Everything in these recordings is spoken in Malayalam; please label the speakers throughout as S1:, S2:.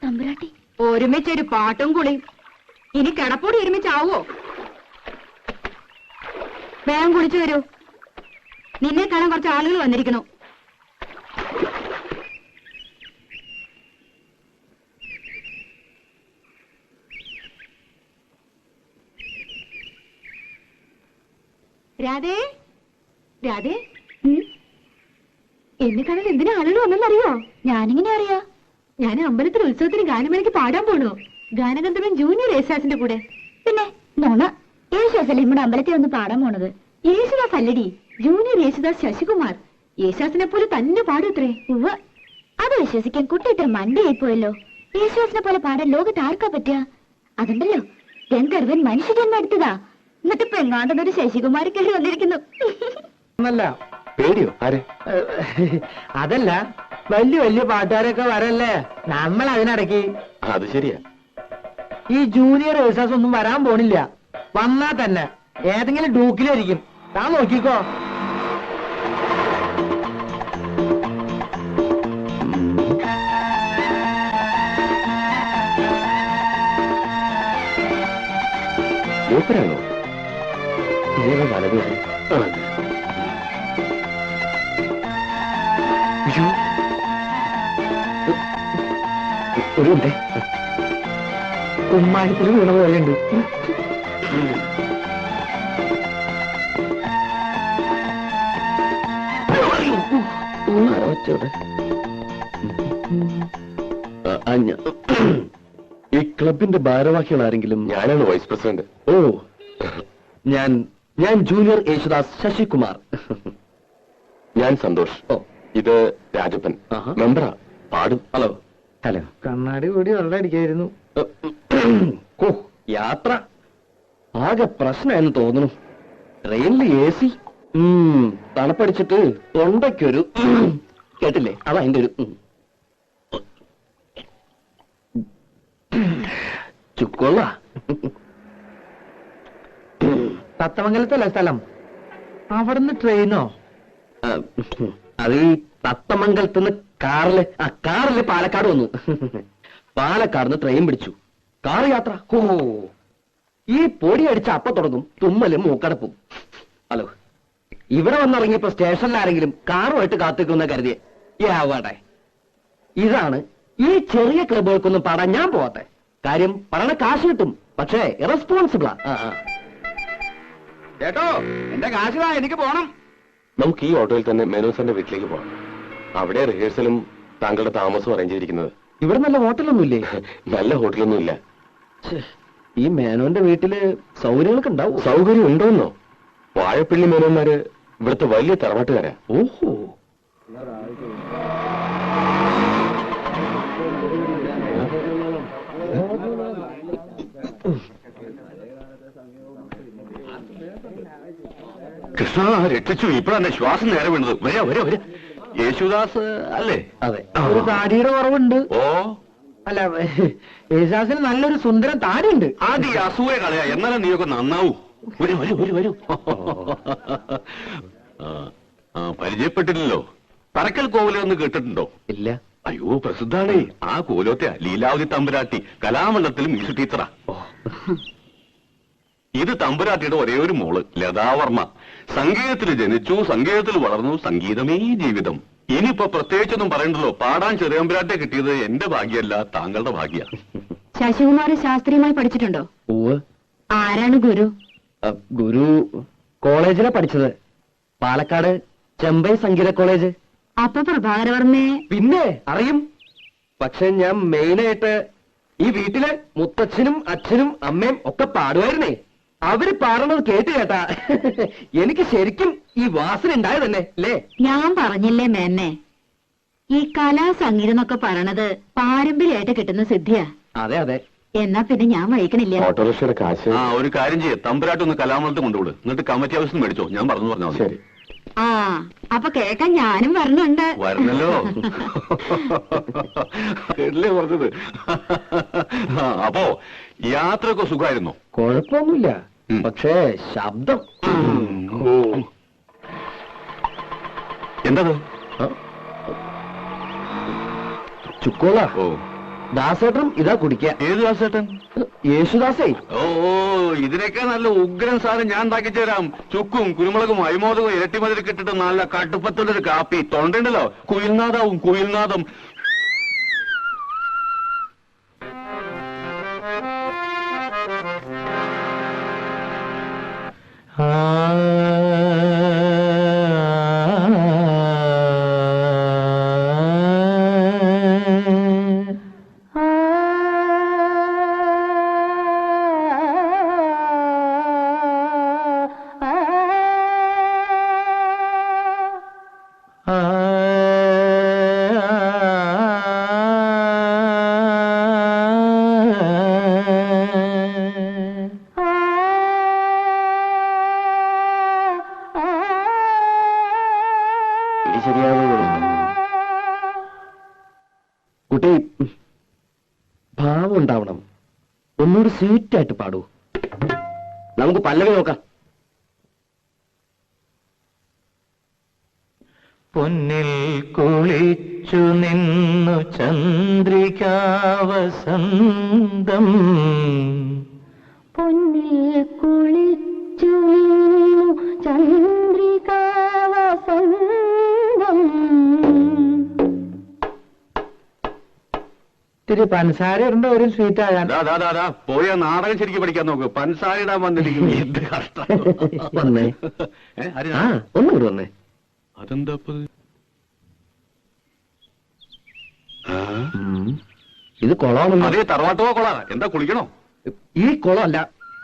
S1: തമ്പുരാട്ടി
S2: ഒരുമിച്ചൊരു പാട്ടും കുളിയും. ഇനി കിടപ്പൂടി ഒരുമിച്ചാവോ? വേഗം കുളിച്ചു വരൂ. നിന്നെ കാണാൻ കുറച്ച് ആളുകൾ വന്നിരിക്കണു. രാധേ, രാധേ, എന്നെ കാണാൻ എന്തിനാ ആളുകൾ വന്നെന്നറിയോ?
S1: ഞാനിങ്ങനെ അറിയാ?
S2: ഞാൻ അമ്പലത്തിൽ ഉത്സവത്തിന് ഗാനമേളയ്ക്ക് പാടാൻ പോണു. ഗാനഗന്ധർവൻ ജൂനിയർ യേശുദാസിന്റെ കൂടെ.
S1: പിന്നെ നോണ, യേശുദാസല്ലേ നമ്മുടെ അമ്പലത്തിൽ ഒന്ന് പാടാൻ പോണത്?
S2: യേശുദാസ് അല്ലടി, ജൂനിയർ യേശുദാസ് ശശികുമാർ. യേശുദാസിനെ പോലെ തന്നെ പാടൂത്രേ.
S1: ഉവ്വ്, അത് വിശ്വസിക്കാൻ കുട്ടി ഇത്ര മണ്ടയായി പോയല്ലോ. യേശുദാസിനെ പോലെ പാടാൻ ലോകത്ത് ആർക്കാ പറ്റുക? അതുണ്ടല്ലോ, ഗന്ധർവൻ മനുഷ്യജന്മം എടുത്തതാ. എന്നിട്ട് ഇപ്പൊ എങ്ങാണ്ടെന്നൊരു ശശികുമാരി കയറി വന്നിരിക്കുന്നു.
S3: പേടിയോ? ആരെ?
S4: അതല്ല, വലിയ വലിയ പാട്ടുകാരൊക്കെ വരല്ലേ, നമ്മൾ അതിനിടയ്ക്ക്.
S3: അത് ശരിയാ.
S4: ഈ ജൂനിയർ യേശുദാസ് ഒന്നും വരാൻ പോണില്ല. വന്നാ തന്നെ ഏതെങ്കിലും ഡൂക്കിലായിരിക്കും. താൻ നോക്കിക്കോ.
S3: മൂപ്പരാണോ? വലത്. ഒരു ഉണ്ടേ,
S4: കുമ്മായത്തിൽ വീണ പോലെയുണ്ട്.
S3: ഈ ക്ലബിന്റെ ഭാരവാഹികൾ ആരെങ്കിലും? ഞാനാണ് വൈസ് പ്രസിഡന്റ്. ഓ, ഞാൻ ജൂനിയർ യേശുദാസ് ശശികുമാർ. ഞാൻ സന്തോഷ്. ഓ, ഇത് രാജപ്പൻ, മെമ്പറാ. പാടും. ഹലോ. ഹലോ.
S4: കണ്ണാടി കൂടി വെള്ളം അടിക്കായിരുന്നു.
S3: ഓ, യാത്ര ആകെ പ്രശ്നമെന്ന് തോന്നുന്നു. ട്രെയിനിൽ AC, തണുപ്പടിച്ചിട്ട് തൊണ്ടയ്ക്കൊരു കേട്ടില്ലേ, അതാ അതിന്റെ ഒരു ചുക്കൊള്ള.
S4: തത്തമംഗലത്തല്ലേ സ്ഥലം? അവിടുന്ന് ട്രെയിനോ?
S3: അത് ഈ തത്തമംഗലത്തുനിന്ന് കാറില് പാലക്കാട് വന്നു. പാലക്കാടുന്ന് ട്രെയിൻ പിടിച്ചു. കാർ യാത്ര. ഓ, ഈ പൊടി അടിച്ച അപ്പ തുടങ്ങും തുമ്മലും മൂക്കടപ്പും. ഹലോ, ഇവിടെ വന്നിറങ്ങിയപ്പോ സ്റ്റേഷനിൽ ആരെങ്കിലും കാറുമായിട്ട് കാത്തിക്കുന്ന കരുതിയെ ആവട്ടെ. ഇതാണ് ഈ ചെറിയ ക്ലബുകൾക്കൊന്നും പാടാൻ ഞാൻ പോവാത്തെ. കാര്യം പറയണ കാശ് കിട്ടും, പക്ഷേ ഇറസ്പോൺസിബിളാ.
S5: ചേട്ടോ, എന്റെ കാശിതാ, എനിക്ക് പോണം.
S3: നമുക്ക് ഈ ഓട്ടോയിൽ തന്നെ മേനോൻ സാറിന്റെ വീട്ടിലേക്ക് പോകാം. അവിടെ റിഹേഴ്സലും താങ്കളുടെ താമസവും അറേഞ്ച് ചെയ്തിരിക്കുന്നത്.
S4: ഇവിടെ നല്ല ഹോട്ടലൊന്നുമില്ലേ?
S3: നല്ല ഹോട്ടലൊന്നും ഇല്ല.
S4: ഈ മേനോന്റെ വീട്ടില് സൗകര്യങ്ങളൊക്കെ ഉണ്ടാവും.
S3: സൗകര്യം ഉണ്ടോന്നോ? വാഴപ്പള്ളി മേനോന്മാര് ഇവിടുത്തെ വലിയ തറവാട്ടുകാരാ.
S4: ഓഹോ.
S5: കൃഷ്ണ, രക്ഷിച്ചു. ഇപ്പോഴാണ് ശ്വാസം നേരെ വീണത്. വരെ യേശുദാസ് അല്ലേ?
S4: അതെ. ഒരു താടിയുടെ കുറവുണ്ട്.
S5: ഓ,
S4: അല്ല, യേശുദാസിന് നല്ലൊരു സുന്ദരം താടിയുണ്ട്.
S5: ആദ്യം ഈ അസൂയ കളയാ, എന്നാലും നീയൊക്കെ നന്നാവൂ. വരൂ. പരിചയപ്പെട്ടില്ലല്ലോ. തറക്കൽ കോവിലെന്ന് കേട്ടിട്ടുണ്ടോ?
S3: ഇല്ല.
S5: അയ്യോ, പ്രസിദ്ധാണേ. ആ കോലോത്തെ ലീലാവതി തമ്പുരാട്ടി കലാമണ്ഡലത്തിൽ മ്യൂസിക് ടീച്ചറാ. ഇത് തമ്പുരാട്ടിയുടെ ഒരേ ഒരു മോള് ലതാവർമ്മ. സംഗീതത്തിൽ ജനിച്ചു, സംഗീതത്തിൽ വളർന്നു, സംഗീതമേ ജീവിതം. ഇനിയിപ്പോ പ്രത്യേകിച്ചൊന്നും പറയണ്ടല്ലോ. പാടാൻ ചെറിയമ്പുരാട്ടെ കിട്ടിയത് എന്റെ ഭാഗ്യമല്ല, താങ്കളുടെ ഭാഗ്യ.
S2: ശശികുമാർ ശാസ്ത്രീയമായി പഠിച്ചിട്ടുണ്ടോ? ആരാണ് ഗുരു?
S3: ഗുരു കോളേജിലാ പഠിച്ചത്. പാലക്കാട് ചെമ്പൈ സംഗീത കോളേജ്.
S2: അപ്പൊ പ്രഭാകരവർമ്മയെ
S3: പിന്നെ അറിയും. പക്ഷെ ഞാൻ മെയിനായിട്ട് ഈ വീട്ടില് മുത്തച്ഛനും അച്ഛനും അമ്മയും ഒക്കെ പാടുമായിരുന്നേ. അവര് പാടുന്നത് കേട്ട് കേട്ടാ എനിക്ക് ശരിക്കും ഈ വാസന ഉണ്ടായത് തന്നെ അല്ലേ?
S2: ഞാൻ പറഞ്ഞില്ലേ മേന്നെ, ഈ കലാ സംഗീതം എന്നൊക്കെ പറയണത് പാരമ്പര്യമായിട്ട് കിട്ടുന്ന സിദ്ധിയാ.
S3: അതെ അതെ.
S2: എന്നാ പിന്നെ ഞാൻ വഹിക്കണില്ല.
S3: ഓട്ടോറിക്ഷയുടെ കാശ്.
S5: ഒരു കാര്യം ചെയ്യേ, തമ്പുരാട്ടൊന്ന് കലാമണ്ഡലത്തിൽ കൊണ്ടുവിട്. എന്നിട്ട് കമ്മിറ്റി ഹൗസിൽ മേടിച്ചോ. ഞാൻ പറഞ്ഞാൽ
S3: ശരി.
S2: അപ്പൊ കേക്കാൻ ഞാനും വരണുണ്ട്.
S5: വരണല്ലോ. കേട്ടില്ലേ പറഞ്ഞത്? അപ്പോ യാത്രയൊക്കെ സുഖമായിരുന്നോ?
S3: കുഴപ്പമൊന്നുമില്ല, പക്ഷേ ശബ്ദം.
S5: എന്തത്?
S3: ചുക്കോള
S5: ഓ
S3: ദാസേട്ടനും ഇതാ കുടിക്ക.
S5: ഏത് ദാസേട്ടൻ?
S3: യേശുദാസേ.
S5: ഓ ഇതിനൊക്കെ നല്ല ഉഗ്രൻ സാധനം ഞാൻ ഉണ്ടാക്കി തരാം. ചുക്കും കുരുമുളകും അരിമോദകവും ഇരട്ടിമതിരൊക്കെ ഇട്ടിട്ട് നല്ല കടുപ്പത്തുള്ളൊരു കാപ്പി. തൊണ്ടുണ്ടല്ലോ കുയിൽനാദാവും കുയിൽനാദം.
S3: കുട്ടി ഭാവം ഉണ്ടാവണം. ഒന്നുകൂടി സ്വീറ്റായിട്ട് പാടൂ. നമുക്ക് പല്ലവി നോക്കാം.
S4: പൊന്നിൽ കുളിച്ചു നിന്നു ചന്ദ്രികാവസന്തം,
S1: പൊന്നിൽ കുളിച്ചു ചന്ദ്രികാവസന്തം.
S4: ഇത്തിരി പഞ്ചസാര ഉണ്ടോ ഒരു സ്വീറ്റ് ആകാൻ?
S5: പോയ നാടകം ശരിക്കും പഠിക്കാൻ നോക്ക്. പഞ്ചസാര ഇടാൻ വന്നിരിക്കുന്നു. എന്ത് കഷ്ടം.
S3: വന്നേ. ആ ഒന്നും കൂടി വന്നേ.
S5: അതെന്താ
S3: ഇത് കൊളമാണല്ലോ.
S5: അതേ തറവാട്ടോ കൊള. എന്താ കുളിക്കണോ?
S3: ഈ കുളമല്ല,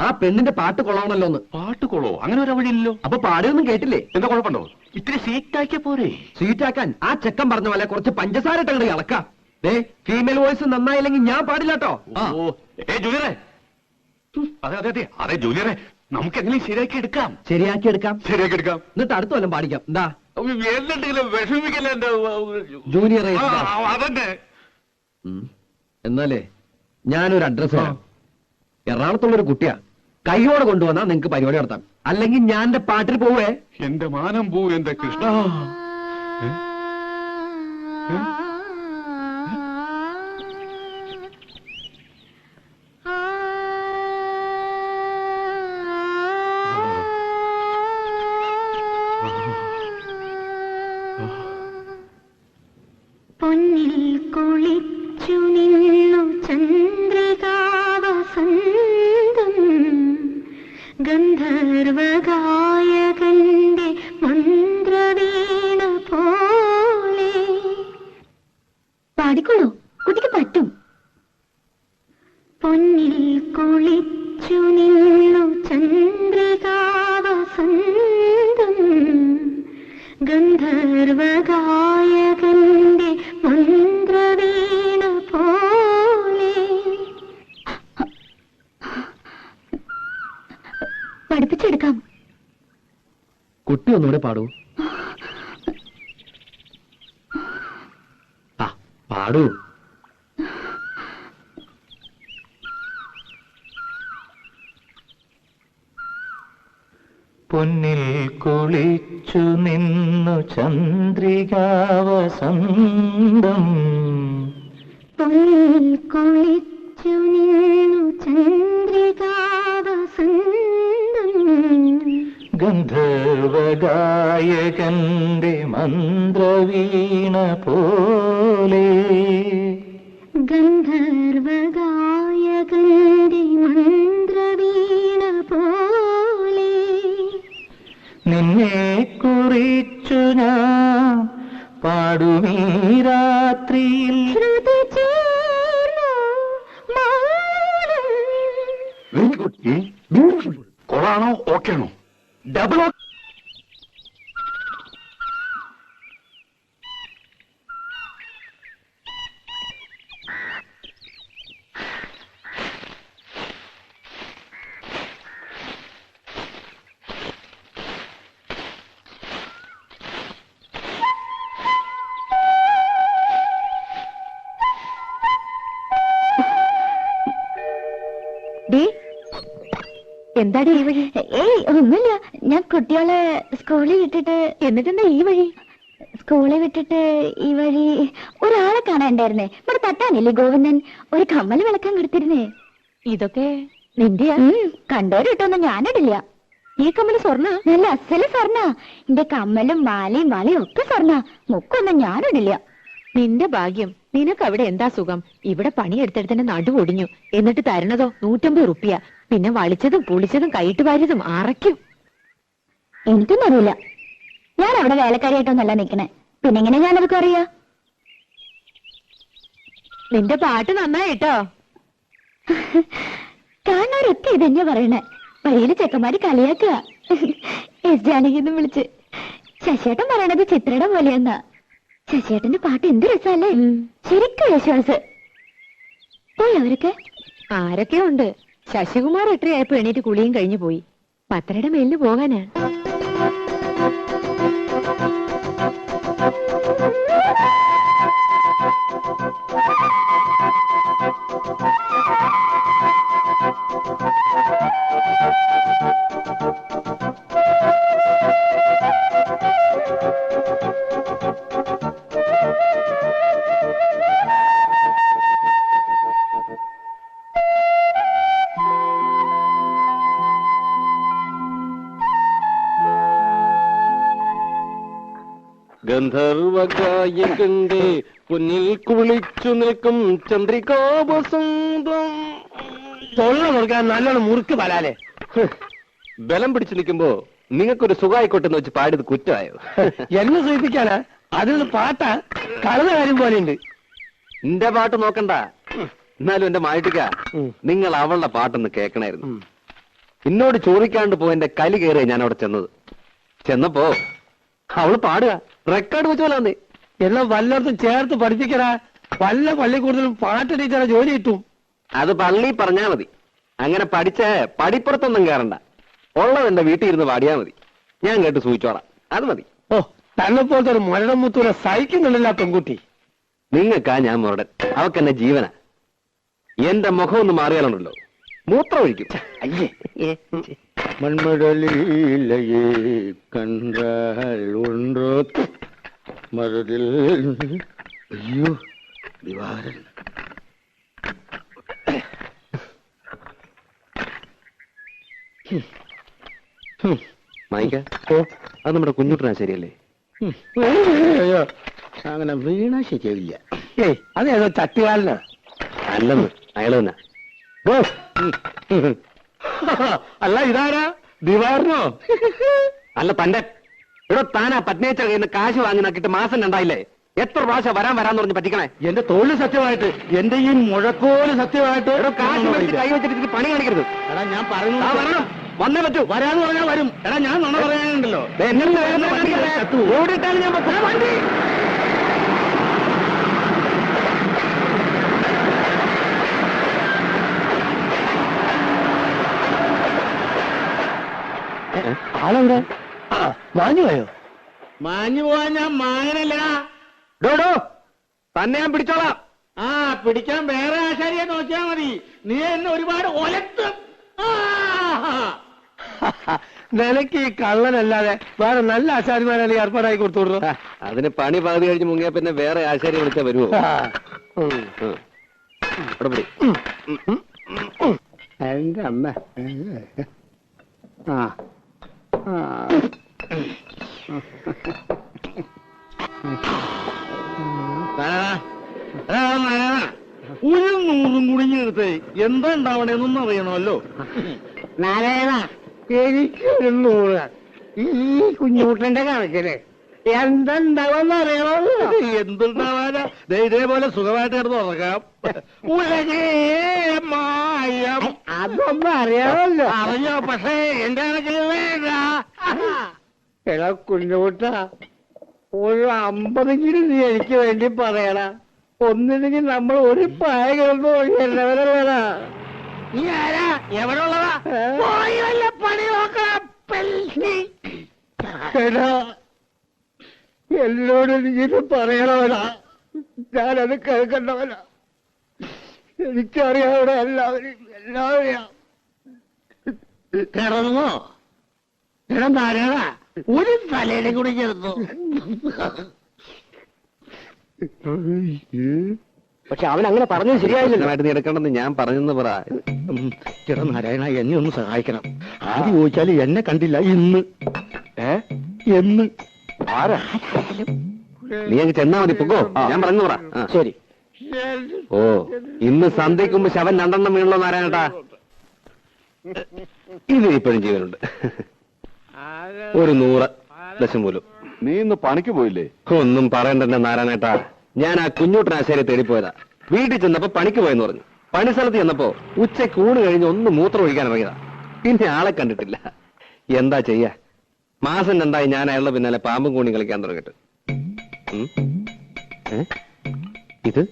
S3: ആ പെണ്ണിന്റെ പാട്ട് കൊളമാണല്ലോ ഒന്ന്.
S5: പാട്ട് കൊളോ? അങ്ങനെ ഒരു വഴിയില്ലല്ലോ.
S3: അപ്പൊ പാടിയൊന്നും കേട്ടില്ലേ?
S5: എന്താ കുഴപ്പമുണ്ടോ? ഇത്തിരി സീറ്റാക്കിയ പോരെ?
S3: സ്വീറ്റാക്കാൻ ആ ചെക്കൻ പറഞ്ഞ പോലെ കുറച്ച് പഞ്ചസാര ഇട്ടങ്ങട് ഇളക്കാം. ഫീമെയിൽ വോയിസ് നന്നായില്ലെങ്കിൽ ഞാൻ പാടില്ലാട്ടോ.
S5: ജൂനിയറെ, അതെ അതെ അതെ അതെ ജൂനിയറെ, നമുക്ക് എങ്ങനെ ശരിയാക്കി എടുക്കാം.
S3: ശരിയാക്കി എടുക്കാം. എന്നിട്ട് അടുത്ത കൊല്ലം പാടിക്കാം. എന്താ
S5: എന്തെങ്കിലും വിഷമിക്കല്ല എന്റെ
S3: ജൂനിയർ?
S5: അതന്നെ.
S3: എന്നാലേ ഞാനൊരു അഡ്രസ് തരാം. എറണാകുളത്തുള്ളൊരു കുട്ടിയാ. കൈയോടെ കൊണ്ടുവന്നാ നിങ്ങക്ക് പരിപാടി നടത്താം. അല്ലെങ്കിൽ ഞാൻ എന്റെ പാട്ടിൽ പോവേ.
S5: എന്റെ മാനം പോ എന്റെ കൃഷ്ണ.
S1: പൊന്നിൽ കുളിച്ചു നിന്നു ചന്ദ്രികാവസന്തം, ഗന്ധർവഗായകന്റെ മന്ത്രവീണ പോലെ. പാടിക്കോളൂ, കുട്ടിക്ക് പറ്റും. പൊന്നിൽ കുളിച്ചു നിന്നു ചന്ദ്രികാവസന്തം, ഗന്ധർവഗായകന്റെ മന്ത്രവീണ പോലെ. പഠിപ്പിച്ചെടുക്കാം.
S3: കുട്ടി ഒന്നുകൂടെ പാടൂ. ആ പാടൂ.
S4: പൊന്നിൽ കുളിച്ചു നിന്നു ചന്ദ്രികാവസന്തം,
S1: പൊന്നിൽ കുളിച്ചു നിന്നു ചന്ദ്രികാവസന്തം,
S4: ഗന്ധർവഗായകന്റെ മന്ത്രവീണ പോലെ.
S1: ഗന്ധർവഗായകന്റെ മന്ത്രവീണ പോലെ.
S4: നിന്നെ കുറിച്ചു ഞാൻ പാടുമീ രാത്രിയിൽ.
S1: ശ്രുതി ചേർന്നു മൗനം.
S5: Very good. ബ്യൂട്ടിഫുൾ. കൊളാണോ ഓക്കെ ആണോ?
S3: ഡബിൾ
S1: എന്താടി ഈ വഴി? ഏയ് ഒന്നുമില്ല, ഞാൻ കുട്ടികളെ സ്കൂളിൽ ഇട്ടിട്ട്. എന്നിട്ടെന്താ ഈ വഴി? സ്കൂളിൽ വിട്ടിട്ട് ഈ വഴി ഒരാളെ കാണാണ്ടായിരുന്നേ. ഇവിടെ തട്ടാനില്ലേ ഗോവിന്ദൻ, ഒരു കമ്മല് വിളക്കാൻ കൊടുത്തിരുന്നേ.
S2: ഇതൊക്കെ നിന്റെയാ?
S1: കണ്ടോര് കിട്ടൊന്നും ഞാനിടില്ല.
S2: ഈ കമ്മല് സ്വർണ്ണ?
S1: നല്ല അസല് സ്വർണ്ണ. എന്റെ കമ്മലും മാലയും വളയും ഒക്കെ സ്വർണ്ണ. മുക്കൊന്നും ഞാനിടില്ല.
S2: നിന്റെ ഭാഗ്യം. നിനക്ക് അവിടെ എന്താ സുഖം? ഇവിടെ പണിയെടുത്തെടുത്തിന്റെ നടുവൊടിഞ്ഞു. എന്നിട്ട് തരണതോ 150 റുപ്യ. പിന്നെ വളിച്ചതും പുളിച്ചതും കൈയിട്ട് വാരിയതും അറയ്ക്കും.
S1: എനിക്കൊന്നും അറിയില്ല. ഞാൻ അവിടെ വേലക്കാരിയായിട്ടൊന്നല്ല നിക്കണേ. പിന്നെങ്ങനെ ഞാനതൊക്കെ അറിയാ?
S2: നിന്റെ പാട്ട് നന്നായിട്ടോ.
S1: കാണാറൊക്കെ ഇതന്നെയാ പറയണേ. വഴിയില് ചെക്കന്മാര് കളിയാക്കുക. എസ് ജാനകിന്നും വിളിച്ച്. ശശിയേട്ടൻ പറയണത് ചിത്രയുടെ പോലെയെന്നാ. ശശിയേട്ടന്റെ പാട്ട് എന്ത് രസല്ലേ. ശരിക്കും യേശുദാസ്. പോയി അവരൊക്കെ?
S2: ആരൊക്കെ ഉണ്ട്. ശശികുമാർ എട്ടരയായപ്പോ എണീറ്റ് കുളിയും കഴിഞ്ഞു പോയി. 10:30 മേലിന് പോകാനാ.
S3: ഗന്ധർവകായം കണ്ട് പൊന്നിൽ കുളിച്ചു നിൽക്കും ചന്ദ്രികാവസന്തം.
S4: തൊള്ള കൊടുക്കാൻ നല്ലോണം മുറുക്ക് വരാലേ.
S3: ബലം പിടിച്ചു നിൽക്കുമ്പോ നിങ്ങൾക്കൊരു സുഖമായിക്കോട്ടെന്ന് വെച്ച് പാടിയത് കുറ്റമായോ?
S4: എന്നെ സൂചിപ്പിക്കാനാ? അതിന് പാട്ടാ കളന്ന കാര്യം പോലെയുണ്ട്.
S3: എന്റെ പാട്ട് നോക്കണ്ട. എന്നാലും എന്റെ മായിട്ടിക്ക, നിങ്ങൾ അവളുടെ പാട്ടൊന്ന് കേൾക്കണായിരുന്നു. എന്നോട് ചോദിക്കാണ്ട് പോ എന്റെ കലി കയറിയ ഞാൻ അവിടെ ചെന്നപ്പോ അവള് പാടുക റെക്കോർഡ് വെച്ച് പോലാന്നേ.
S4: എല്ലാം വല്ലയിടത്തും ചേർത്ത് പഠിപ്പിക്കടാ. വല്ല പള്ളിക്കൂടുതലും പാട്ട് ടീച്ചറെ ജോലി കിട്ടും.
S3: അത് പള്ളി പറഞ്ഞാ മതി. അങ്ങനെ പഠിച്ച പടിപ്പുറത്തൊന്നും കയറണ്ട. ഉള്ളത് എന്റെ വീട്ടിൽ ഇരുന്ന് പാടിയാ മതി. ഞാൻ കേട്ട് സൂചിച്ചോളാം. അത് മതി.
S4: ഓ, തന്നെ പോലത്തെ ഒരു മുരടം മുത്തൂരെ സഹിക്കുന്നുണ്ടല്ല പെൺകുട്ടി.
S3: നിങ്ങൾക്കാ ഞാൻ മുരടൻ, അവക്കെന്നെ ജീവന. എന്റെ മുഖം ഒന്ന് മാറിയാലുണ്ടല്ലോ മൂത്രം ഒഴിക്കും.
S4: അയ്യേ,
S6: മൺമടലിലയെ കണ്ടാൽ ഒன்றോ മരതിൽ. അയ്യോ ദിവാരൻ.
S3: മായിക്ക, അത് നമ്മുടെ കുഞ്ഞുട്ടനാ ശരിയല്ലേ?
S6: അയ്യോ അങ്ങനെ വീണ ശരിയാവില്ല.
S4: ഏയ് അതേതോ ചട്ടുകാലനാ.
S3: അല്ലെന്ന് അയാൾ തന്നെ.
S4: അല്ല ഇതാരാ? ദിവാരനോ?
S3: അല്ല തന്റെ. ഇവിടെ താനാ പത്നിയച്ച കയ്യിൽ നിന്ന് കാശ് വാങ്ങി നോക്കിയിട്ട് മാസം രണ്ടായില്ലേ? എത്ര പ്രാവശ്യം വരാന്ന് പറഞ്ഞ് പറ്റിക്കണേ?
S6: എന്റെ തോളിൽ സത്യമായിട്ട്, എന്റെ ഈ മുഴക്കോല് സത്യമായിട്ട്.
S3: കാശ് മേടിച്ച് കൈ വെച്ചിട്ട് പണി കാണിക്കരുത്.
S6: എടാ ഞാൻ പറഞ്ഞു
S3: വരണം, വന്നേ പറ്റൂ.
S6: വരാന്ന് പറഞ്ഞാൽ വരും. എടാ ഞാൻ നുണ പറയാനുണ്ടല്ലോ.
S3: ഓടിയിട്ടാണ് ഞാൻ വണ്ടി.
S4: ആളെവിടെ? മാഞ്ഞു പോയോ?
S6: മാഞ്ഞു പോവാൻ ഞാൻ മാങ്ങനല്ല.
S3: ഡോഡോ തന്നെ ഞാൻ പിടിച്ചോളാം.
S6: ആ പിടിക്കാൻ വേറെ ആശാരിയെ നോക്കിയാ മതി. നീ എന്നെ ഒരുപാട് ഒലത്തും.
S4: നിനക്ക് ഈ കള്ളനല്ലാതെ വേറെ നല്ല ആശാരിമാരെ ഏർപ്പാടായി കൊടുത്തോളൂ.
S3: അതിന് പണി പകുതി കഴിഞ്ഞ് മുങ്ങിയ പിന്നെ വേറെ ആശാരി വിളിച്ചാ വരുമോ?
S6: എന്റെ അമ്മ. ആ ഉഴുന്നൂറും കുടുങ്ങിയെടുത്ത് എന്താ ഉണ്ടാവണേന്നൊന്നും അറിയണമല്ലോ.
S4: നാരായണ, എനിക്കൊരു 100 ഈ കുഞ്ഞൂട്ടന്റെ കണക്കില് എന്തുണ്ടാവെന്ന് അറിയണമല്ലോ.
S6: എന്തുണ്ടാവാനാ? ഇതേപോലെ സുഖമായിട്ട് കിടന്ന് ഉറക്കാം. ഉലകേ മായം.
S4: അതൊന്നും അറിയാമല്ലോ.
S6: അറിയോ? പക്ഷേ എന്റെ കണക്കിൽ വേണ്ട.
S4: എടാ കുഞ്ഞൂട്ട, ഒരു 50 നീ എനിക്ക് വേണ്ടി പറയണ. ഒന്നില്ലെങ്കിൽ നമ്മൾ ഒരു പായ കിടന്നു എല്ലാവരും.
S6: നീ ആരാ? എവിടെ ഉള്ളതാ? പോയി വല്ല പണി നോക്കാം.
S4: എടാ, എന്നോട് നീ പറയണവനാ. ഞാനത് കേൾക്കണ്ടവനാ. എനിക്കറിയാവിടെ എല്ലാവരെയും
S6: കിടന്നോ? എടാ നാരായണ, ഒരു തലയുടെ കൂടി ചേർത്തു.
S3: പക്ഷെ അവൻ അങ്ങനെ പറഞ്ഞത് ശരിയായില്ല. നീ എടുക്കണമെന്ന് ഞാൻ പറഞ്ഞെന്ന് പറ.
S6: ചേട്ടാ നാരായണ, എന്നെ ഒന്ന് സഹായിക്കണം. ആദ്യം ചോദിച്ചാല് എന്നെ കണ്ടില്ല ഇന്ന്. എന്ന്
S3: ആരാ? നീ അങ്ങ് ചെന്നാ മതി. പൊക്കോ, ഞാൻ പറഞ്ഞു പറ. ശരി. ഓ, ഇന്ന് സന്ധ്യയ്ക്ക് മുമ്പ് ശവൻ 2 വീണല്ലോ നാരായണേട്ടാ. ഇത് ഇപ്പോഴും ജീവനുണ്ട്. ഒരു 100 ദശം പോലും.
S5: നീ ഇന്ന് പണിക്ക് പോയില്ലേ?
S3: ഒന്നും പറയണ്ടെന്നെ നാരായണേട്ടാ. ഞാൻ ആ കുഞ്ഞൂട്ടനാശാരി തേടിപ്പോയതാ. വീട്ടിൽ ചെന്നപ്പോ പണിക്ക് പോയെന്ന് പറഞ്ഞു. പണിസ്ഥലത്ത് ചെന്നപ്പോ ഉച്ചയ്ക്ക് ഊണ് കഴിഞ്ഞ് ഒന്ന് മൂത്രം ഒഴിക്കാൻ ഇറങ്ങിയതാ. പിന്നെ ആളെ കണ്ടിട്ടില്ല. എന്താ ചെയ്യാ? മാസം 2 ഞാൻ അയാളുടെ പിന്നാലെ പാമ്പും കൂണി കളിക്കാൻ തുടങ്ങിട്ട്. ഇത്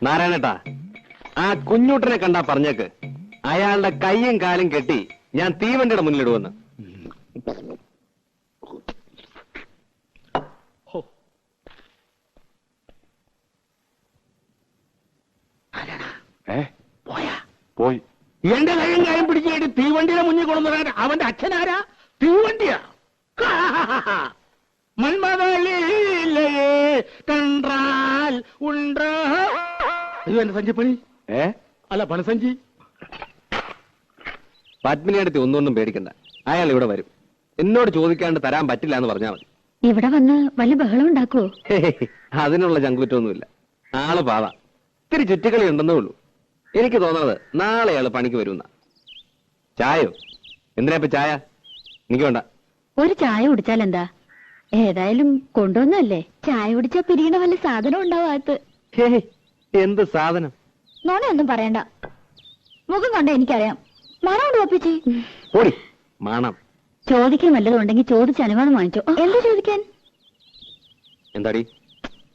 S3: നാരായണേട്ടാ, ആ കുഞ്ഞൂട്ടനെ കണ്ടാ പറഞ്ഞേക്ക് അയാളുടെ കയ്യും കാലും കെട്ടി ഞാൻ തീവണ്ടിയുടെ മുന്നിലിടുവെന്ന്.
S5: പോയി.
S6: എന്റെ കയ്യും കാര്യം പിടിച്ചിട്ട് തീവണ്ടിയുടെ മുന്നിൽ കൊണ്ടുവരാൻ അവന്റെ അച്ഛനാരാ? തീവണ്ടിയാ. മന്മതലീലേ കണ്ടാൽ ഉണ്ടോ? ഇത് എന്റെ സഞ്ചിപ്പണി. അല്ല, പണസഞ്ചി.
S3: പത്മിനിയടുത്ത് ഒന്നും പേടിക്കണ്ട. അയാൾ ഇവിടെ വരും. എന്നോട് ചോദിക്കാണ്ട് തരാൻ പറ്റില്ല എന്ന് പറഞ്ഞാൽ മതി.
S1: ഇവിടെ വന്ന് വല്ല ബഹളം ഉണ്ടാക്കുവോ?
S3: അതിനുള്ള ചങ്കുറ്റൊന്നുമില്ല. ആള് പാവ. ഇത്തിരി ചുറ്റിക്കളി ഉണ്ടെന്നേ ഉള്ളൂ. എനിക്ക് തോന്നുന്നത് നാളെ അയാൾ പണിക്ക് വരുന്ന. ചായോ? എന്തിനാ ഇപ്പൊ ചായ? എനിക്ക് വേണ്ട.
S1: ഒരു ചായ കുടിച്ചാൽ എന്താ? ഏതായാലും കൊണ്ടുവന്നല്ലേ. ചായ കുടിച്ചാ പിരിയണ വല്ല സാധനം ഉണ്ടാവാത്ത.
S3: എന്ത് സാധനം?
S1: നോണയൊന്നും പറയണ്ട. മുഖം കണ്ട എനിക്കറിയാം. മണം കൊണ്ട് ഒപ്പിച്ചേ.
S3: ഓടി മണം.
S1: ചോദിക്കാൻ വല്ലതും ഉണ്ടെങ്കിൽ ചോദിച്ച് അനുവാദം വാങ്ങിച്ചോ. എന്താ ചോദിക്കാൻ?
S3: എന്താടി?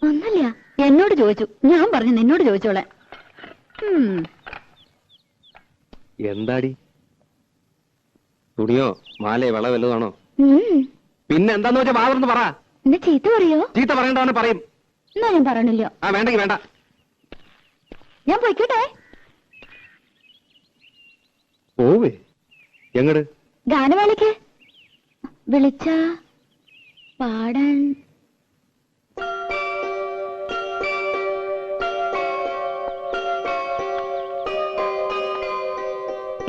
S1: ഒന്നല്ല, എന്നോട് ചോദിച്ചു. ഞാൻ പറഞ്ഞു നിന്നോട് ചോദിച്ചോളെ.
S3: എന്താടി? തുണിയോ മാലയോ വള വല്ലതാണോ? പിന്നെ എന്താന്ന് വെച്ചാ വാവർന്ന് പറ.
S1: എന്നെ ചീത്ത പറയോ?
S3: ചീത്ത പറയണ്ടവനെ പറയും.
S1: എന്നാ ഞാൻ പറയണില്ല.
S3: ആ, വേണ്ടെങ്കി വേണ്ട.
S1: ഞാൻ പോയിക്കോട്ടെ.
S3: പോവേ? എങ്ങട്?
S1: ഗാനമേളയ്ക്ക്. വിളിച്ച പാടാൻ.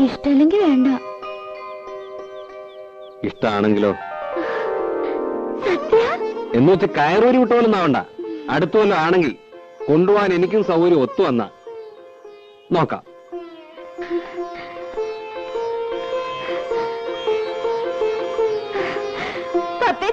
S1: ഇഷ്ടല്ലെങ്കിൽ വേണ്ട.
S3: ഇഷ്ടാണെങ്കിലോ?
S1: സത്യ?
S3: എന്ന് വെച്ച് കയറൂരി വിട്ടോലൊന്നാവണ്ട. അടുത്തോലോ ആണെങ്കിൽ കൊണ്ടുപോകാൻ എനിക്കും സൗകര്യം ഒത്തു വന്ന നോക്കാം.
S1: സത്യ